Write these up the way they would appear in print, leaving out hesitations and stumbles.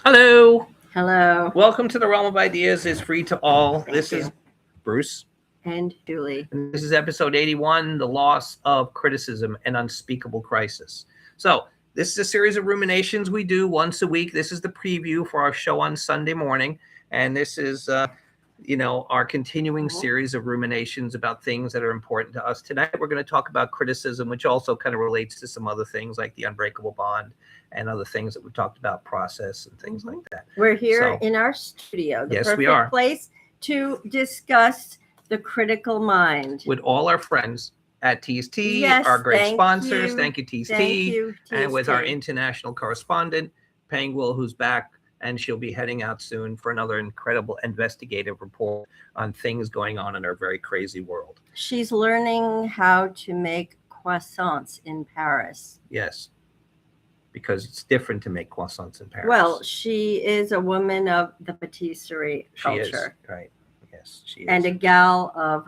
Hello. Hello. Welcome to the Realm of Ideas is free to all. This you. is Bruce. And Julie. And this is episode 81, The Loss of Criticism and Unspeakable Crisis. So this is a series of ruminations we do once a week. This is the preview for our show on Sunday morning. And this is, our continuing series of ruminations about things that are important to us. Tonight, we're going to talk about criticism, which also kind of relates to some other things like the unbreakable bond and other things that we've talked about, process and things like that. We're here in our studio, the yes, we are. place to discuss the critical mind. With all our friends at TST, yes, our great sponsors. You. Thank you, TST. Thank you, TST. And with our international correspondent, Pangwil, who's back, and she'll be heading out soon for another incredible investigative report on things going on in our very crazy world. She's learning how to make croissants in Paris. Yes, because it's different to make croissants in Paris. Well, she is a woman of the patisserie culture. She is, right. Yes, she is. And a gal of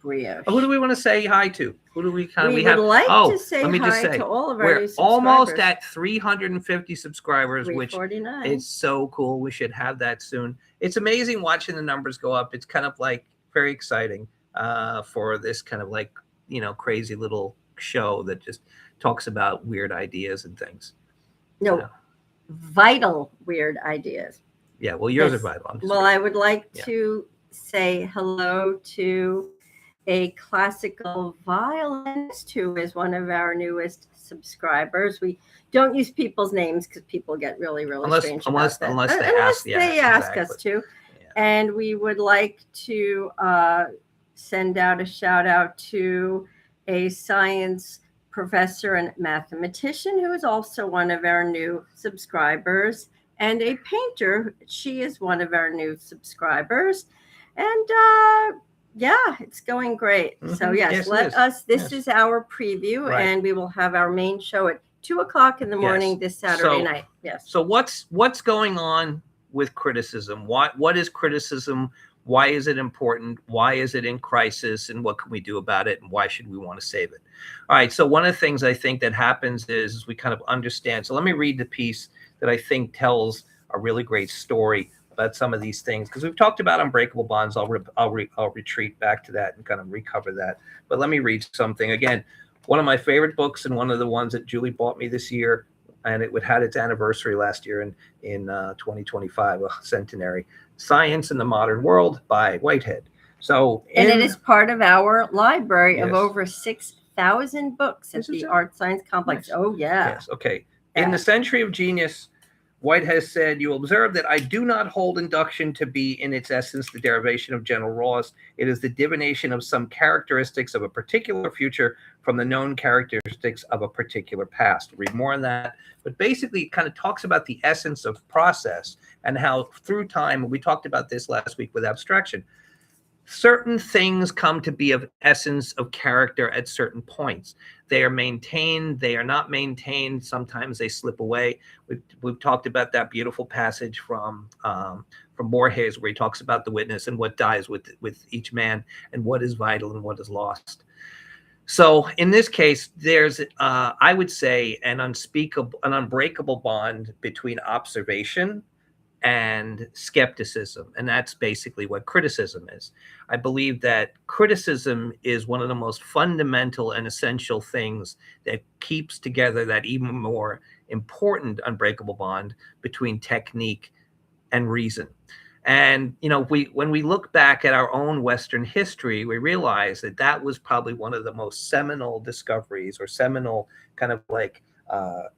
brioche. Who do we want to say hi to? Who do we we would like to say hi to all of our new subscribers. We're almost at 350 subscribers, which 349. is so cool. We should have that soon. It's amazing watching the numbers go up. It's kind of like very exciting for this kind of like, crazy little show that just talks about weird ideas and things. No, vital weird ideas. Yeah, well, yours are vital. Well, I would like to say hello to a classical violinist who is one of our newest subscribers. We don't use people's names because people get really strange unless they ask us to. Yeah. And we would like to send out a shout out to a science professor and mathematician who is also one of our new subscribers, and a painter. She is one of our new subscribers. And it's going great. Mm-hmm. So this is our preview, right. And we will have our main show at 2:00 in the morning this Saturday night. Yes. So what's going on with criticism? What is criticism? Why is it important? Why is it in crisis? And what can we do about it? And why should we want to save it? All right. So one of the things I think that happens is we kind of understand. So let me read the piece that I think tells a really great story about some of these things, because we've talked about unbreakable bonds. I'll retreat back to that and kind of recover that. But let me read something again. One of my favorite books, and one of the ones that Julie bought me this year, and it had its anniversary last year in 2025, a centenary. Science in the Modern World by Whitehead. And it is part of our library of over 6,000 books at the Art Science Complex. Nice. Oh yeah. Yes. Okay. Yeah. In The Century of Genius, White has said, "You observe that I do not hold induction to be in its essence the derivation of general laws. It is the divination of some characteristics of a particular future from the known characteristics of a particular past." Read more on that. But basically, it kind of talks about the essence of process and how through time, we talked about this last week with abstraction, certain things come to be of essence of character at certain points. They are maintained, they are not maintained. Sometimes they slip away. We've talked about that beautiful passage from Borges, where he talks about the witness and what dies with each man, and what is vital and what is lost. So in this case, there's, I would say, an unbreakable bond between observation and skepticism. And that's basically what criticism is. I believe that criticism is one of the most fundamental and essential things that keeps together that even more important unbreakable bond between technique and reason. And, when we look back at our own Western history, we realize that was probably one of the most seminal discoveries, or seminal kind of like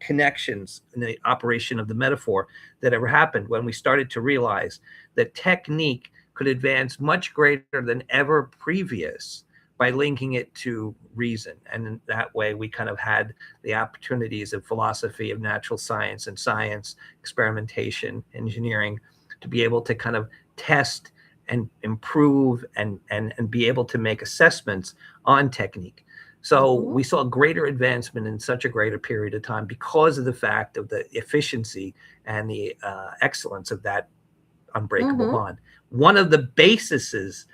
connections in the operation of the metaphor that ever happened, when we started to realize that technique could advance much greater than ever previous by linking it to reason. And in that way, we kind of had the opportunities of philosophy, of natural science and science, experimentation, engineering, to be able to kind of test and improve and be able to make assessments on technique. So we saw a greater advancement in such a greater period of time because of the fact of the efficiency and the excellence of that unbreakable bond. One of the bases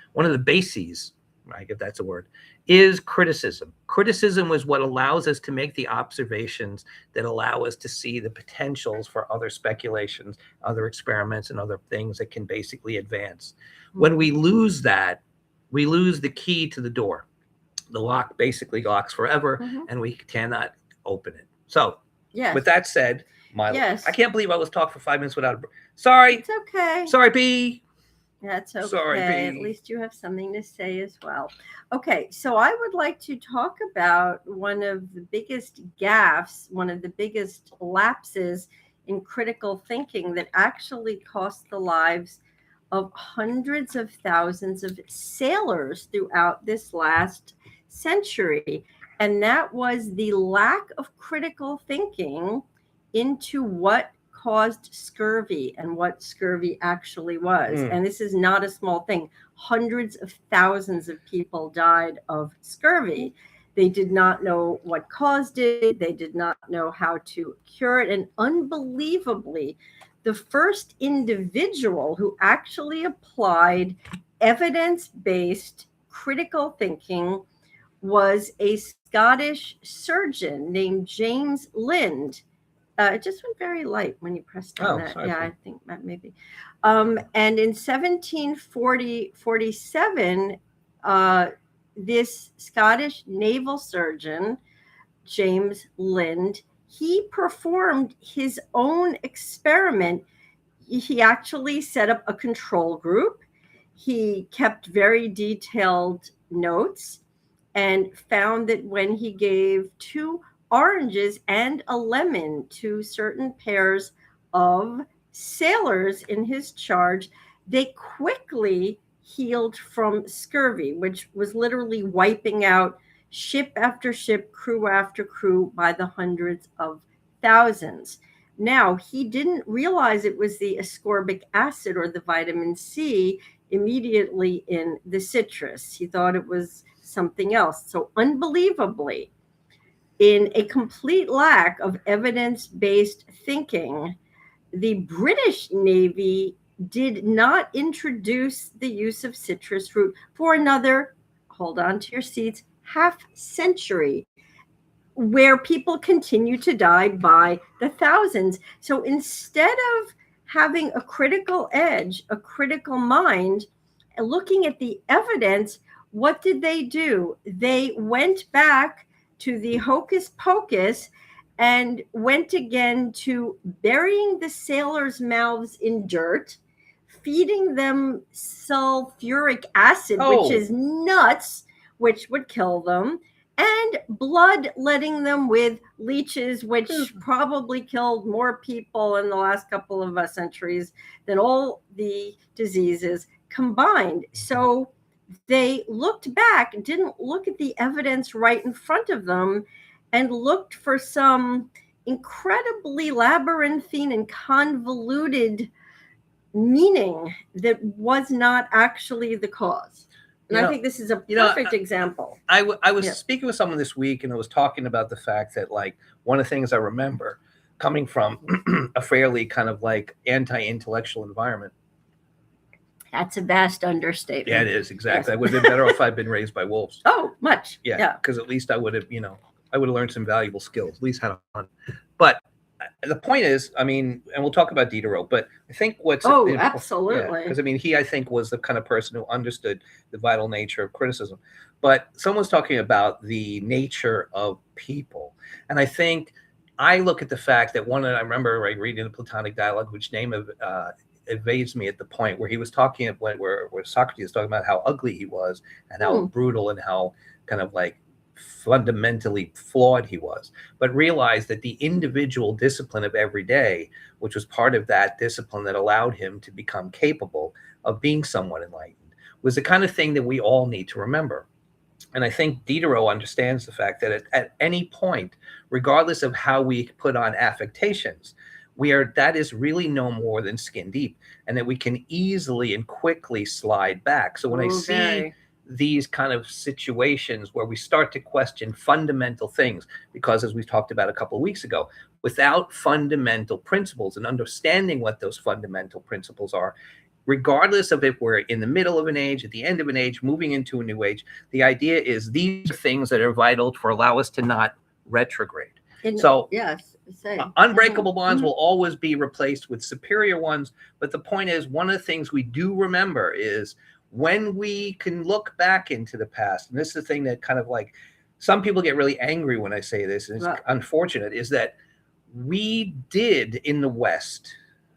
if that's a word, is criticism. Criticism was what allows us to make the observations that allow us to see the potentials for other speculations, other experiments, and other things that can basically advance. When we lose that, we lose the key to the door. The lock basically locks forever, and we cannot open it. So, with that said, I can't believe I was talking for 5 minutes without. Sorry. It's okay. Sorry, B. That's okay. Sorry, B. At least you have something to say as well. Okay, so I would like to talk about one of the biggest gaffes, one of the biggest lapses in critical thinking that actually cost the lives of hundreds of thousands of sailors throughout this last century. And that was the lack of critical thinking into what caused scurvy and what scurvy actually was. And this is not a small thing. Hundreds of thousands of people died of scurvy. They did not know what caused it. They did not know how to cure it. And unbelievably, the first individual who actually applied evidence-based critical thinking was a Scottish surgeon named James Lind. It just went very light when you pressed on that. Sorry. Yeah, I think that maybe. And in 1747, this Scottish naval surgeon, James Lind, he performed his own experiment. He actually set up a control group. He kept very detailed notes and found that when he gave 2 oranges and a lemon to certain pairs of sailors in his charge, they quickly healed from scurvy, which was literally wiping out ship after ship, crew after crew by the hundreds of thousands. Now, he didn't realize it was the ascorbic acid or the vitamin C immediately in the citrus. He thought it was something else. So unbelievably, in a complete lack of evidence-based thinking, the British Navy did not introduce the use of citrus fruit for another, hold on to your seats, half century, where people continue to die by the thousands. So instead of having a critical edge, a critical mind, and looking at the evidence, what did they do? They went back to the hocus pocus and went again to burying the sailors' mouths in dirt, feeding them sulfuric acid, which is nuts, which would kill them, and bloodletting them with leeches, which probably killed more people in the last couple of centuries than all the diseases combined. So they looked back, didn't look at the evidence right in front of them, and looked for some incredibly labyrinthine and convoluted meaning that was not actually the cause. And I think this is a perfect example. I was speaking with someone this week, and I was talking about the fact that, like, one of the things I remember coming from a fairly kind of like anti-intellectual environment. That's a vast understatement. Yeah, it is, exactly. Yes. I would have been better off if I'd been raised by wolves. Oh, much. Yeah, because at least I would have, I would have learned some valuable skills, at least had fun. But the point is, I mean, and we'll talk about Diderot, but I think what's... Oh, absolutely. Because, I mean, he, I think, was the kind of person who understood the vital nature of criticism. But someone's talking about the nature of people. And I think I look at the fact that I remember reading the Platonic Dialogue, which name of... evades me at the point where he was talking about where Socrates was talking about how ugly he was and how brutal and how kind of like fundamentally flawed he was, but realized that the individual discipline of every day, which was part of that discipline that allowed him to become capable of being somewhat enlightened, was the kind of thing that we all need to remember. And I think Diderot understands the fact that at any point, regardless of how we put on affectations, that is really no more than skin deep, and that we can easily and quickly slide back. So when I see these kind of situations where we start to question fundamental things, because as we talked about a couple of weeks ago, without fundamental principles and understanding what those fundamental principles are, regardless of if we're in the middle of an age, at the end of an age, moving into a new age. The idea is these are things that are vital for allow us to not retrograde. So yes, unbreakable bonds will always be replaced with superior ones. But the point is, one of the things we do remember is when we can look back into the past, and this is the thing that kind of like some people get really angry when I say this, and it's unfortunate, is that we did in the West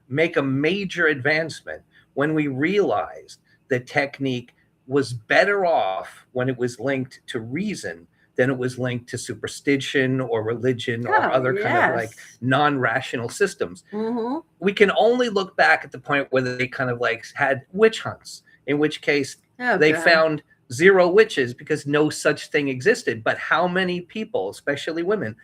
make a major advancement when we realized that technique was better off when it was linked to reason than it was linked to superstition or religion or other kind of like non-rational systems. We can only look back at the point where they kind of like had witch hunts, in which case they found 0 witches because no such thing existed. But how many people, especially women,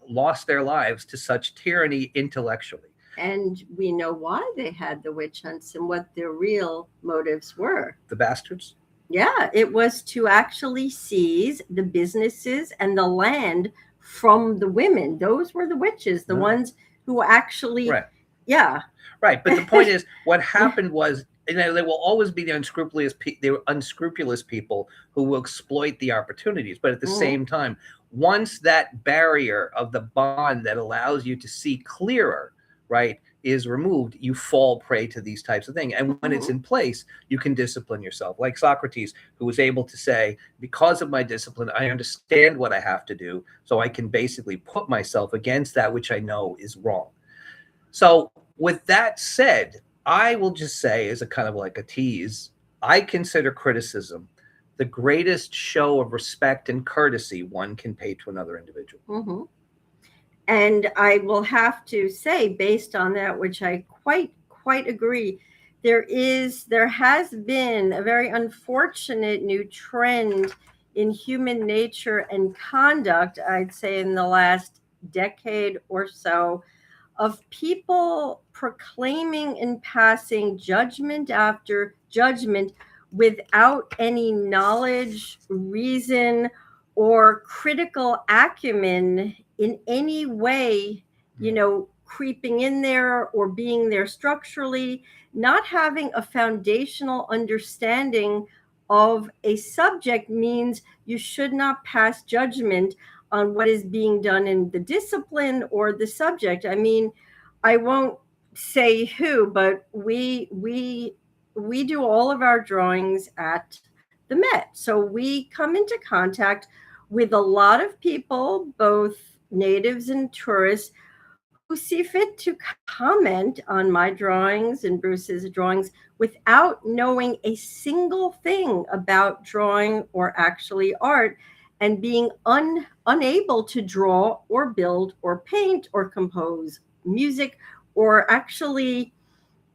lost their lives to such tyranny intellectually? And we know why they had the witch hunts and what their real motives were. The bastards? Yeah, it was to actually seize the businesses and the land from the women. Those were the witches, the ones who actually, Right. Right. But the point is, what happened was, there will always be the unscrupulous people who will exploit the opportunities. But at the same time, once that barrier of the bond that allows you to see clearer, right, is removed, you fall prey to these types of things. And when it's in place, you can discipline yourself. Like Socrates, who was able to say, because of my discipline, I understand what I have to do, so I can basically put myself against that which I know is wrong. So with that said, I will just say, as a kind of like a tease, I consider criticism the greatest show of respect and courtesy one can pay to another individual. And I will have to say, based on that, which I quite agree, there has been a very unfortunate new trend in human nature and conduct, I'd say in the last decade or so, of people proclaiming and passing judgment after judgment without any knowledge, reason, or critical acumen in any way, creeping in there or being there structurally, not having a foundational understanding of a subject means you should not pass judgment on what is being done in the discipline or the subject. I mean, I won't say who, but we do all of our drawings at the Met. So we come into contact with a lot of people, both natives and tourists, who see fit to comment on my drawings and Bruce's drawings without knowing a single thing about drawing or actually art, and being unable to draw or build or paint or compose music or actually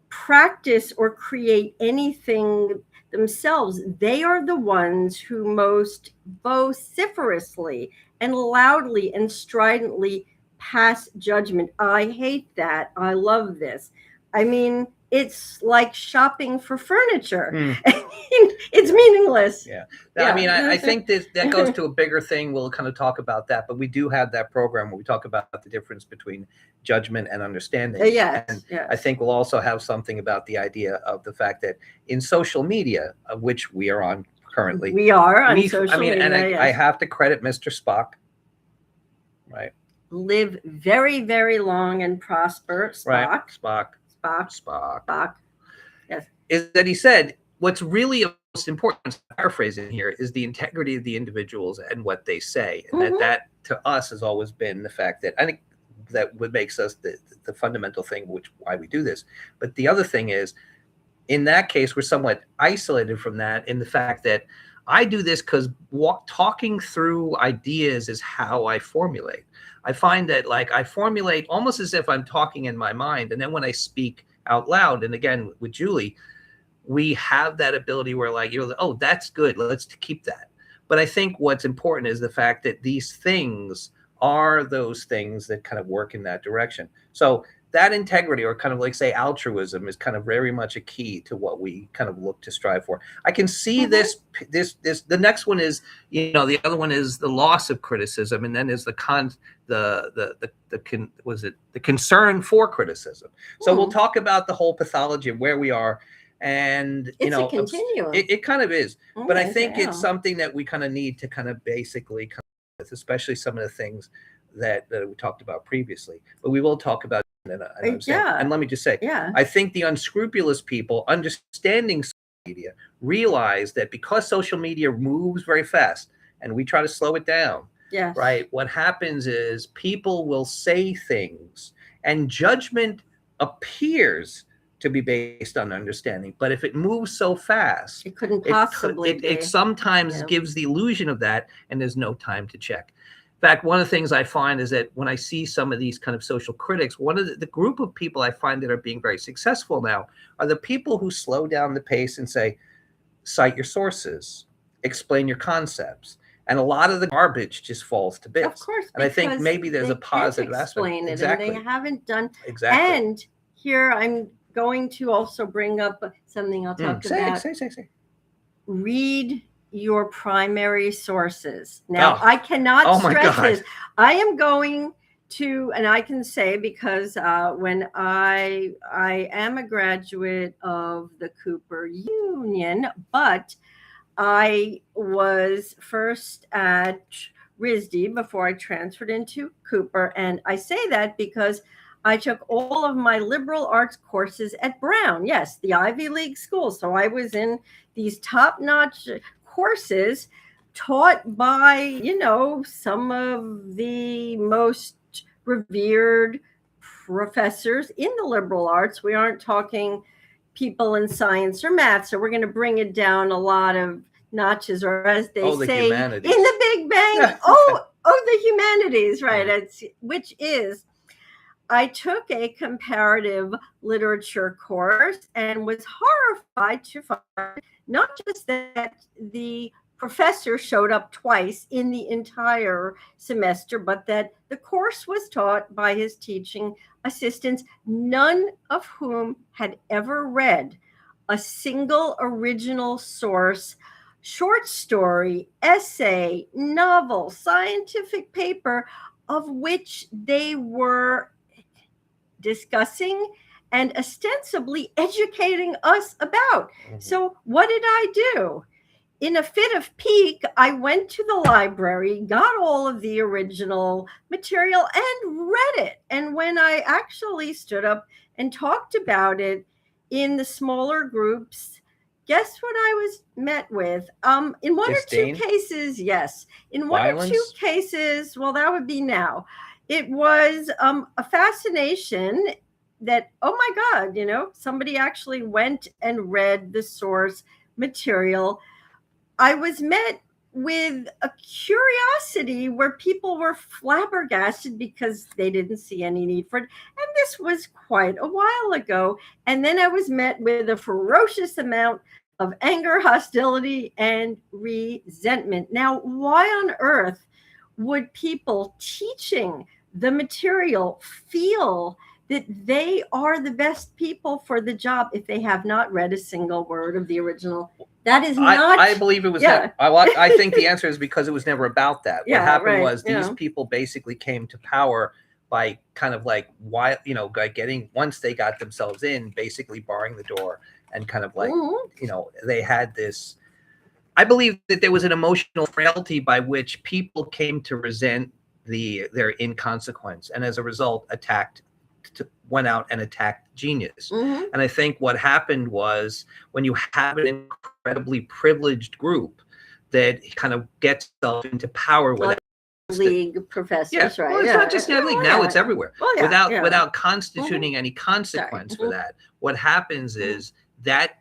practice or create anything themselves. They are the ones who most vociferously and loudly and stridently pass judgment. I hate that. I love this. I mean, it's like shopping for furniture. It's meaningless. I mean, I think that goes to a bigger thing. We'll kind of talk about that, but we do have that program where we talk about the difference between judgment and understanding. Yes. I think we'll also have something about the idea of the fact that in social media, of which we are on currently, we are on social media. And I have to credit Mr. Spock, right? Live very, very long and prosper. Spock. Right. Spock. Yes. Is that he said, what's really most important, paraphrasing here, is the integrity of the individuals and what they say. And that to us has always been the fact that I think that what makes us the fundamental thing, why we do this. But the other thing is, in that case, we're somewhat isolated from that in the fact that I do this because talking through ideas is how I formulate. I find that I formulate almost as if I'm talking in my mind. And then when I speak out loud, and again, with Julie, we have that ability where oh, that's good. Let's keep that. But I think what's important is the fact that these things are those things that kind of work in that direction. So that integrity, or kind of like say altruism, is kind of very much a key to what we kind of look to strive for. I can see this. The next one is, the other one is the loss of criticism, and then there's the concern for criticism. So we'll talk about the whole pathology of where we are, and it's a continuum. It kind of is, but I think it's something that we kind of need to kind of basically come with, especially some of the things that we talked about previously. But we will talk about it. And let me just say, I think the unscrupulous people, understanding social media, realize that because social media moves very fast, and we try to slow it down. Yes. Right. What happens is people will say things, and judgment appears to be based on understanding. But if it moves so fast, it couldn't possibly be. It sometimes gives the illusion of that, and there's no time to check. In fact, one of the things I find is that when I see some of these kind of social critics, one of the group of people I find that are being very successful now are the people who slow down the pace and say, cite your sources, explain your concepts. And a lot of the garbage just falls to bits. Of course. And I think maybe there's a positive aspect. Exactly. And they haven't done. Exactly. And here I'm going to also bring up something I'll talk about. Say. Read your primary sources. Now, I cannot stress this. I am going to, and I can say because when I am a graduate of the Cooper Union, but I was first at RISD before I transferred into Cooper. And I say that because I took all of my liberal arts courses at Brown. Yes, the Ivy League school. So I was in these top-notch courses taught by, some of the most revered professors in the liberal arts. We aren't talking people in science or math. So we're going to bring it down a lot of notches, or as they say, humanities. In the Big Bang, the humanities, right? Which is, I took a comparative literature course and was horrified to find not just that the professor showed up twice in the entire semester, but that the course was taught by his teaching assistants, none of whom had ever read a single original source, short story, essay, novel, scientific paper of which they were discussing and ostensibly educating us about. So what did I do? In a fit of pique, I went to the library, got all of the original material and read it. And when I actually stood up and talked about it in the smaller groups, guess what I was met with? In one Disdain? or two cases, yes. In Violence? one or two cases, well, that would be now. It was a fascination that, oh my God, somebody actually went and read the source material. I was met with a curiosity where people were flabbergasted because they didn't see any need for it. And this was quite a while ago. And then I was met with a ferocious amount of anger, hostility, and resentment. Now, why on earth would people teaching the material feel that they are the best people for the job if they have not read a single word of the original? That is not. I believe it was. Yeah. I think the answer is because it was never about that. What happened was these people basically came to power by kind of like by getting, once they got themselves in, basically barring the door and kind of like they had this. I believe that there was an emotional frailty by which people came to resent their inconsequence, and as a result went out and attacked genius. And I think what happened was, when you have an incredibly privileged group that kind of gets itself into power without league professors, right? Well, it's not just in league. Now it's everywhere. Without constituting any consequence for that. What happens is that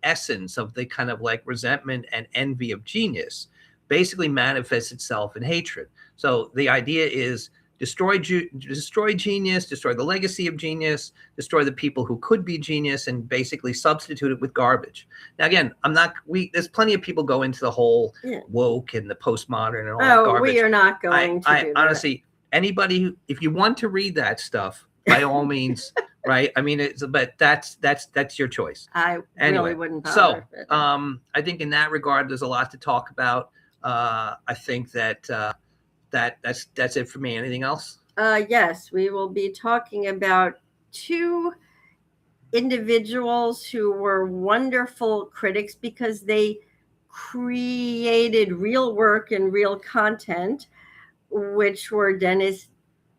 essence of the kind of like resentment and envy of genius basically manifests itself in hatred. So the idea is destroy genius, destroy the legacy of genius, destroy the people who could be genius, and basically substitute it with garbage. Now, again, there's plenty of people go into the whole woke and the postmodern and all that garbage. We are not going to do that. Honestly, anybody if you want to read that stuff, by all means, right? I mean, but that's your choice. I Anyway, really wouldn't so bother. I think in that regard, there's a lot to talk about. I think that that's it for me. Anything else? Yes, we will be talking about two individuals who were wonderful critics because they created real work and real content, which were Dennis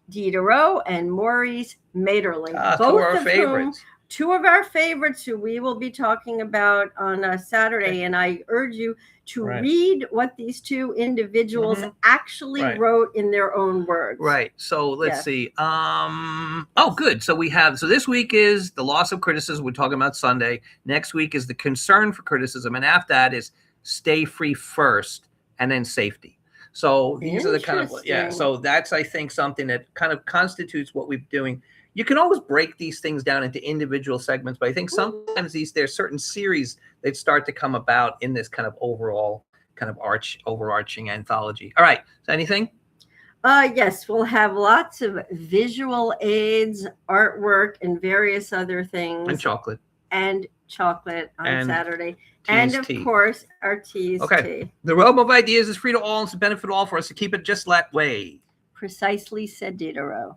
Diderot and Maurice Maeterlinck, both of whom, two of our favorites who we will be talking about on a Saturday. And I urge you to read what these two individuals actually wrote in their own words. Right. So let's see. Oh, good. So this week is the loss of criticism. We're talking about Sunday. Next week is the concern for criticism. And after that is stay free first and then safety. So these are the kind of, so that's, I think, something that kind of constitutes what we're doing. You can always break these things down into individual segments, but I think sometimes there's certain series that start to come about in this kind of overall kind of overarching anthology. All right. So anything? Yes, we'll have lots of visual aids, artwork, and various other things. And chocolate. On Saturday. And of course, our teas tea. The realm of ideas is free to all and it's a benefit to all for us to keep it just that way. Precisely said Diderot.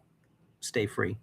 Stay free.